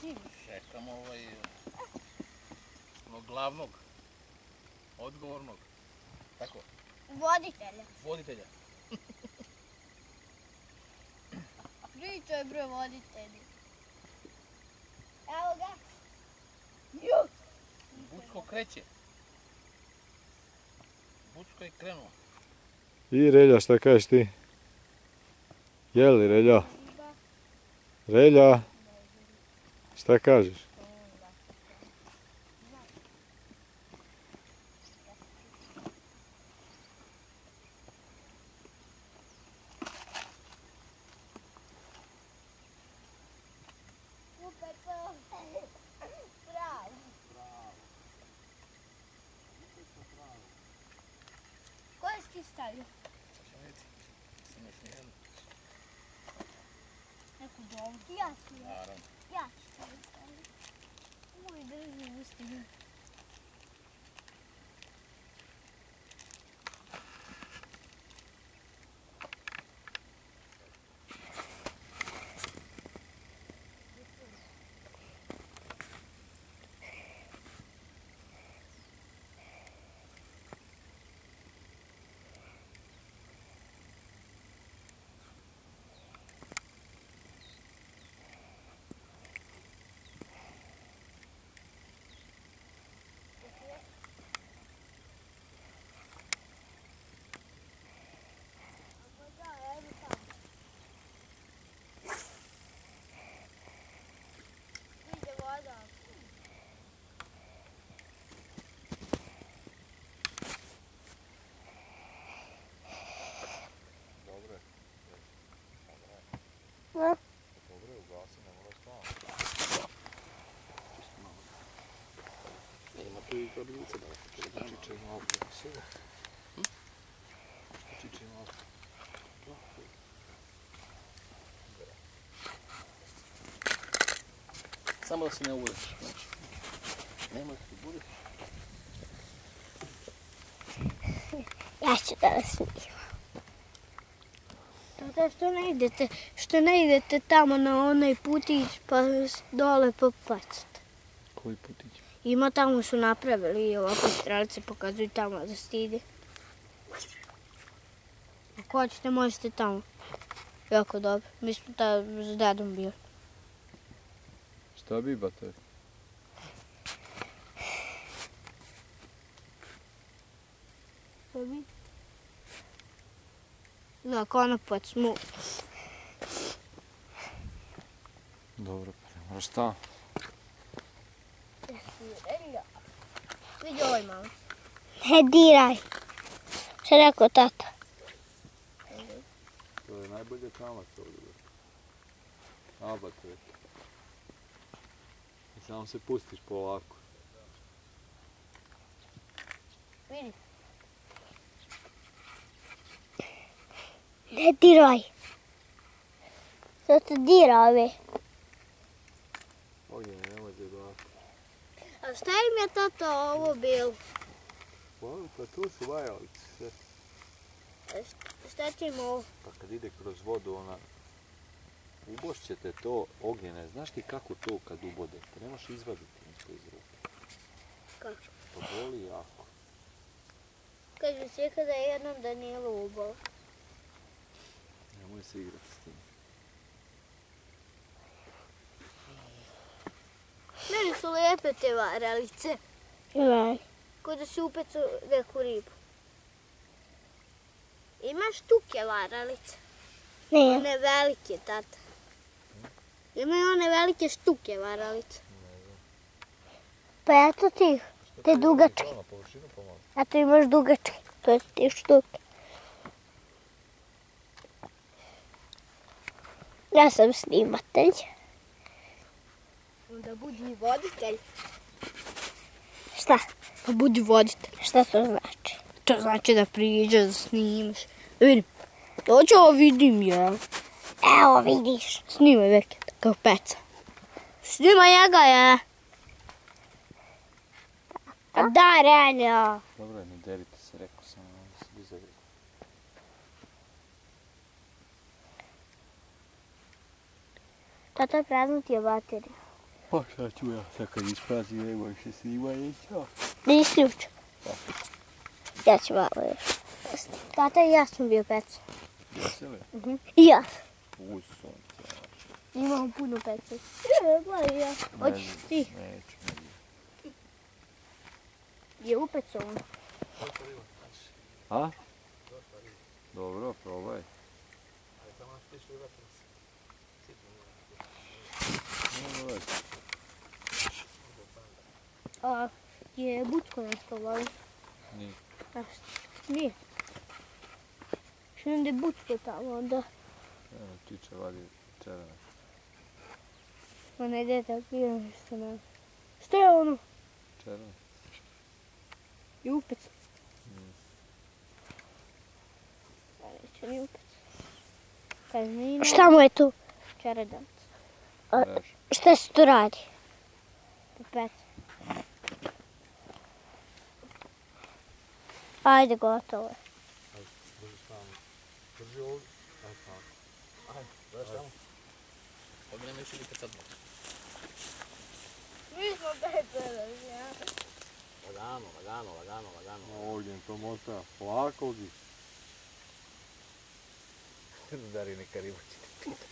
Čekam glavnog, odgovornog, tako? Voditelja. Pričaj bre voditelji. Evo ga. Bucko kreće. Bucko je krenuo. I Relja, šta kažeš ti? Jeli Relja? Relja? Šta kažeš? Koje si ti stavio? Neku domu. Ja ću. Ja ću staviti. Moj drži usti. Dobro je, ugasi, ne moraš slavno. Ima tu i grablice da Čiče malo sve. Čiče malo. Samo da se ne uvudiš. Nemoj se uvudiš. Ja ću da vas snimam. Tata, što ne idete tamo na onaj putić pa dole pa bacite? Koji putić? Ima tamo su napravili i ovako strelice pokazuju tamo da se ide. Ako hoćete možete tamo. Jako dobro. Mi smo s dadom bili. Šta bi bate? Šta bi? Da, konopac smo. Dobro, pa ne moraš tamo. Vidi ovaj malo. Ne diraj. Šta je rekao tata? To je najbolje kamac ovdje. Abate. I samo se pustiš polako. Vidi. Ne diraj. Što te dira ove? Ognjen, nemoj zjebati. A šta im je tata ovo bilo? Pa tu su vajalice sve. Šta će im ovo? Pa kad ide kroz vodu ona... Ubošćete to ognjene. Znaš ti kako to kad ubodete? Ne možeš izvaditi ništa iz ruke. Kako? To boli jako. Kaže se kada je jednom Danielu ubalo. Nemoj se igrati s tim. Meni su lijepe te varalice. Jaj. Ko da si upecu neku ribu. Imaš tuke varalice? Ne. One velike, tata. Imaju one velike štuke varalice. Pa eto ti, te dugačke. Eto imaš dugačke, to je ti štuke. Ja sam snimatelj. Onda budi voditelj. Šta? Pa budi voditelj. Šta to znači? To znači da priđeš, da snimaš. Vidim. Dođe ovo vidim ja. Evo vidiš. Snimaj veke, kao peca. Snimaj njega je. Pa da, Relja. Dobro je, ne derite se, rekao sam da se izavljaju. Tata, prazna ti je baterija. Pa šta ću ja, sad kad isprazi, nema više snimanje, čao. Ne isključu. Ja ću malo još. Tata i ja sam bio peca. Jesi li? I ja. U sunce. Imamo puno peca. Gledaj ja. Hoćeš ti? Neću, ne. Je upecao ono. A? Dobro, probaj. Dobro. A je Bucko nešto vali? Nije. Nije. Što nam da je Bucko tamo onda? Evo, Čiče vadi čerenac. Ma ne ide tako bilo nešto na... Što je ono? Čerenac. Je upecao. Neće ni upecao. Kaznina. Šta mu je tu? Čerenac. Reš. Šta se tu radi? Pepec. Ajde, gotovo je. Drži ovdje. Ajde, daš tamo. Ovdje nema više nikad sad. Mi smo pepeli, ja. Lagano, lagano, lagano, lagano. Ovdje to mota. Polako ovdje. Dari neka riba će ti pita.